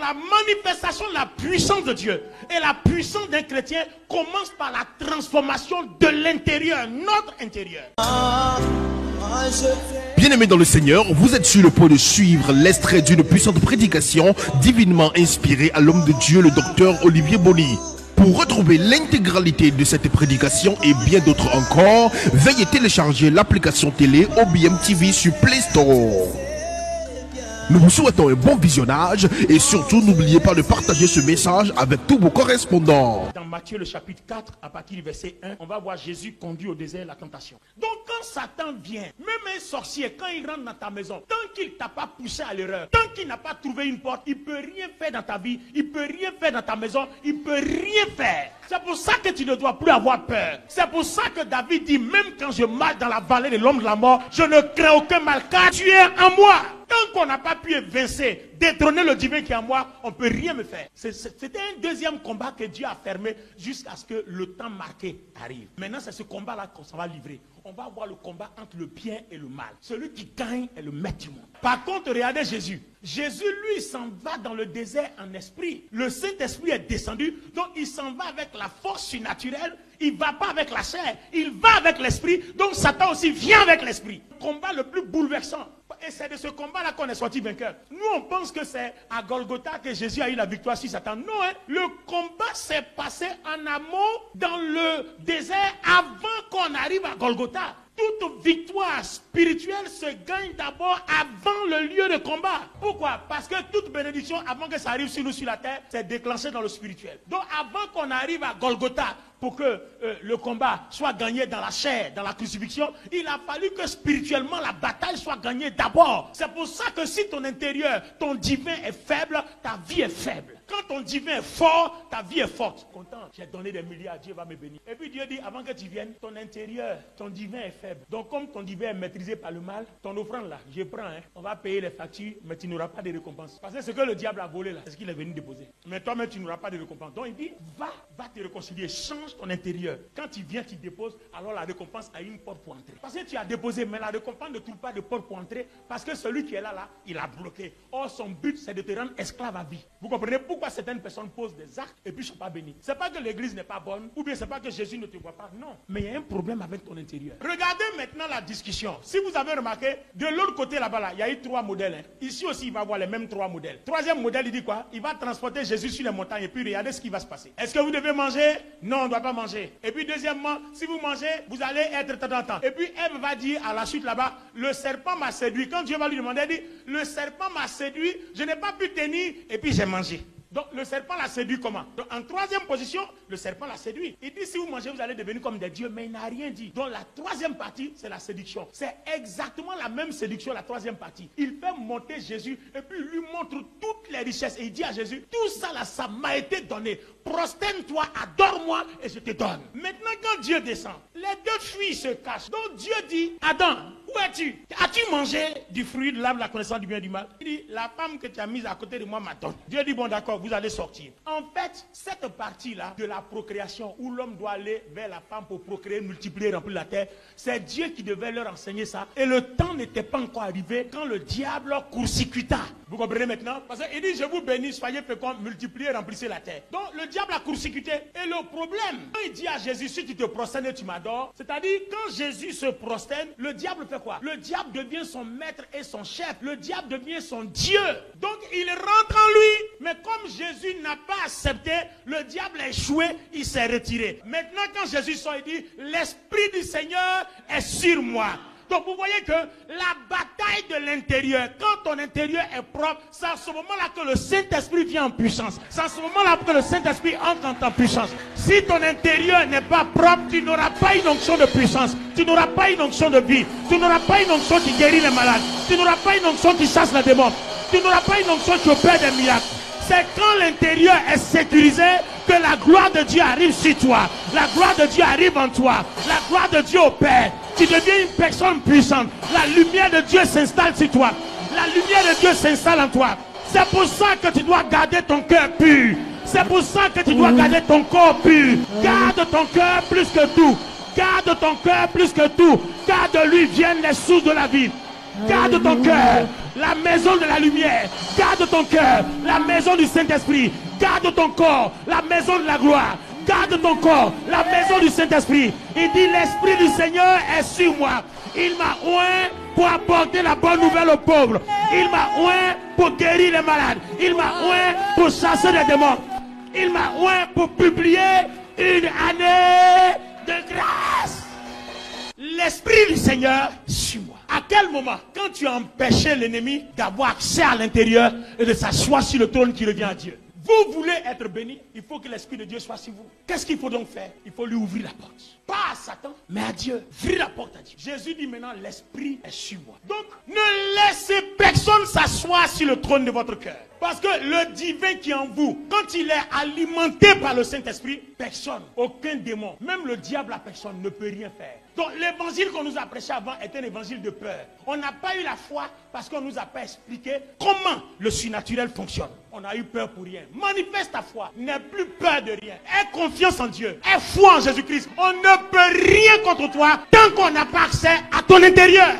la manifestation de la puissance de Dieu. Et la puissance d'un chrétien commence par la transformation de l'intérieur, notre intérieur. Bien-aimés dans le Seigneur, vous êtes sur le point de suivre l'extrait d'une puissante prédication divinement inspirée à l'homme de Dieu, le docteur Olivier Bonny. Pour retrouver l'intégralité de cette prédication et bien d'autres encore, veuillez télécharger l'application télé OBM TV sur Play Store. Nous vous souhaitons un bon visionnage et surtout n'oubliez pas de partager ce message avec tous vos correspondants. Dans Matthieu le chapitre 4, à partir du verset 1, on va voir Jésus conduit au désert la tentation. Donc quand Satan vient, même un sorcier, quand il rentre dans ta maison, tant qu'il ne t'a pas poussé à l'erreur, tant qu'il n'a pas trouvé une porte, il ne peut rien faire dans ta vie, il ne peut rien faire dans ta maison, il ne peut rien faire. C'est pour ça que tu ne dois plus avoir peur. C'est pour ça que David dit, même quand je marche dans la vallée de l'ombre de la mort, je ne crains aucun mal car tu es en moi. Tant qu'on n'a pas pu évincer, détrôner le divin qui est en moi, on ne peut rien me faire. C'était un deuxième combat que Dieu a fermé jusqu'à ce que le temps marqué arrive. Maintenant, c'est ce combat-là qu'on s'en va livrer. On va avoir le combat entre le bien et le mal. Celui qui gagne est le maître du monde. Par contre, regardez Jésus. Jésus, lui, s'en va dans le désert en esprit. Le Saint-Esprit est descendu, donc il s'en va avec la force surnaturelle. Il ne va pas avec la chair, il va avec l'esprit. Donc Satan aussi vient avec l'esprit. Le combat le plus bouleversant. Et c'est de ce combat-là qu'on est sorti vainqueur. Nous, on pense que c'est à Golgotha que Jésus a eu la victoire sur Satan. Non, hein. Le combat s'est passé en amont dans le désert avant qu'on arrive à Golgotha. Toute victoire spirituelle se gagne d'abord avant le lieu de combat. Pourquoi? Parce que toute bénédiction, avant que ça arrive sur nous sur la terre, c'est déclenché dans le spirituel. Donc avant qu'on arrive à Golgotha, pour que le combat soit gagné dans la chair, dans la crucifixion, il a fallu que spirituellement la bataille soit gagnée d'abord. C'est pour ça que si ton intérieur, ton divin est faible, ta vie est faible. Quand ton divin est fort, ta vie est forte. Content, j'ai donné des milliards, Dieu va me bénir. Et puis Dieu dit, avant que tu viennes, ton intérieur, ton divin est faible. Donc comme ton divin est maîtrisé par le mal, ton offrande là, je prends, hein, on va payer les factures, mais tu n'auras pas de récompense. Parce que ce que le diable a volé là, c'est ce qu'il est venu déposer. Mais toi-même, tu n'auras pas de récompense. Donc il dit, va te réconcilier, change ton intérieur. Quand tu viens, tu déposes, alors la récompense a une porte pour entrer. Parce que tu as déposé, mais la récompense ne trouve pas de porte pour entrer, parce que celui qui est là, il a bloqué. Or, son but, c'est de te rendre esclave à vie. Vous comprenez pourquoi certaines personnes posent des actes et puis ne sont pas bénies? C'est pas que l'église n'est pas bonne, ou bien c'est pas que Jésus ne te voit pas. Non, mais il y a un problème avec ton intérieur. Regardez maintenant la discussion. Si vous avez remarqué, de l'autre côté là-bas, là, il y a eu 3 modèles. Hein. Ici aussi, il va avoir les mêmes 3 modèles. Troisième modèle, il dit quoi? Il va transporter Jésus sur les montagnes et puis regardez ce qui va se passer. Est-ce que vous devez manger? Non, on ne doit pas manger. Et puis deuxièmement, si vous mangez, vous allez être temps. Et puis Ève va dire à la suite là-bas, le serpent m'a séduit. Quand Dieu va lui demander, il dit, le serpent m'a séduit, je n'ai pas pu tenir et puis j'ai mangé. Donc le serpent l'a séduit comment? Donc en troisième position, le serpent l'a séduit. Il dit si vous mangez, vous allez devenir comme des dieux, mais il n'a rien dit. Donc la troisième partie, c'est la séduction. C'est exactement la même séduction, la troisième partie. Il fait monter Jésus et puis il lui montre toutes les richesses. Et il dit à Jésus, tout ça là, ça m'a été donné. Prosterne-toi, adore-moi et je te donne. Maintenant quand Dieu descend, les 2 filles se cachent. Donc Dieu dit, Adam, où es-tu? As-tu mangé du fruit de l'arbre de la connaissance du bien et du mal? Il dit, la femme que tu as mise à côté de moi m'a donné. Dieu dit, bon d'accord, vous allez sortir. En fait, cette partie-là de la procréation, où l'homme doit aller vers la femme pour procréer, multiplier, remplir la terre, c'est Dieu qui devait leur enseigner ça. Et le temps n'était pas encore arrivé quand le diable court-circuita. Vous comprenez maintenant? Parce qu'il dit, je vous bénis, soyez féconds, multipliez, remplissez la terre. Donc le diable a court-circuité. Et le problème, quand il dit à Jésus, si tu te prosternes et tu m'adores, c'est-à-dire quand Jésus se prosterne, le diable fait quoi? Le diable devient son maître et son chef. Le diable devient son Dieu. Donc il rentre en lui. Mais comme Jésus n'a pas accepté, le diable a échoué, il s'est retiré. Maintenant quand Jésus sort, il dit, l'Esprit du Seigneur est sur moi. Donc vous voyez que la bataille de l'intérieur, quand ton intérieur est propre, c'est à ce moment-là que le Saint-Esprit vient en puissance. C'est à ce moment-là que le Saint-Esprit entre en ta puissance. Si ton intérieur n'est pas propre, tu n'auras pas une onction de puissance. Tu n'auras pas une onction de vie. Tu n'auras pas une onction qui guérit les malades. Tu n'auras pas une onction qui chasse les démons. Tu n'auras pas une onction qui opère des miracles. C'est quand l'intérieur est sécurisé que la gloire de Dieu arrive sur toi. La gloire de Dieu arrive en toi. La gloire de Dieu opère. Tu deviens une personne puissante. La lumière de Dieu s'installe sur toi. La lumière de Dieu s'installe en toi. C'est pour ça que tu dois garder ton cœur pur. C'est pour ça que tu dois garder ton corps pur. Garde ton cœur plus que tout. Garde ton cœur plus que tout. Car de lui viennent les sources de la vie. Garde ton cœur, la maison de la lumière. Garde ton cœur, la maison du Saint-Esprit. Garde ton corps, la maison de la gloire. Garde ton corps, la maison du Saint-Esprit. Il dit, l'Esprit du Seigneur est sur moi. Il m'a oint pour apporter la bonne nouvelle aux pauvres. Il m'a oint pour guérir les malades. Il m'a oint pour chasser les démons. Il m'a oint pour publier une année de grâce. L'Esprit du Seigneur sur moi. À quel moment, quand tu as empêché l'ennemi d'avoir accès à l'intérieur et de s'asseoir sur le trône qui revient à Dieu? Vous voulez être béni, il faut que l'Esprit de Dieu soit sur vous. Qu'est-ce qu'il faut donc faire? Il faut lui ouvrir la porte. Pas à Satan, mais à Dieu. Ouvrir la porte à Dieu. Jésus dit maintenant, l'Esprit est sur moi. Donc, ne laissez personne s'asseoir sur le trône de votre cœur. Parce que le divin qui est en vous, quand il est alimenté par le Saint-Esprit, personne, aucun démon, même le diable à personne ne peut rien faire. Donc l'évangile qu'on nous a prêché avant est un évangile de peur. On n'a pas eu la foi parce qu'on ne nous a pas expliqué comment le surnaturel fonctionne. On a eu peur pour rien. Manifeste ta foi. N'aie plus peur de rien. Aie confiance en Dieu. Aie foi en Jésus-Christ. On ne peut rien contre toi tant qu'on n'a pas accès à ton intérieur.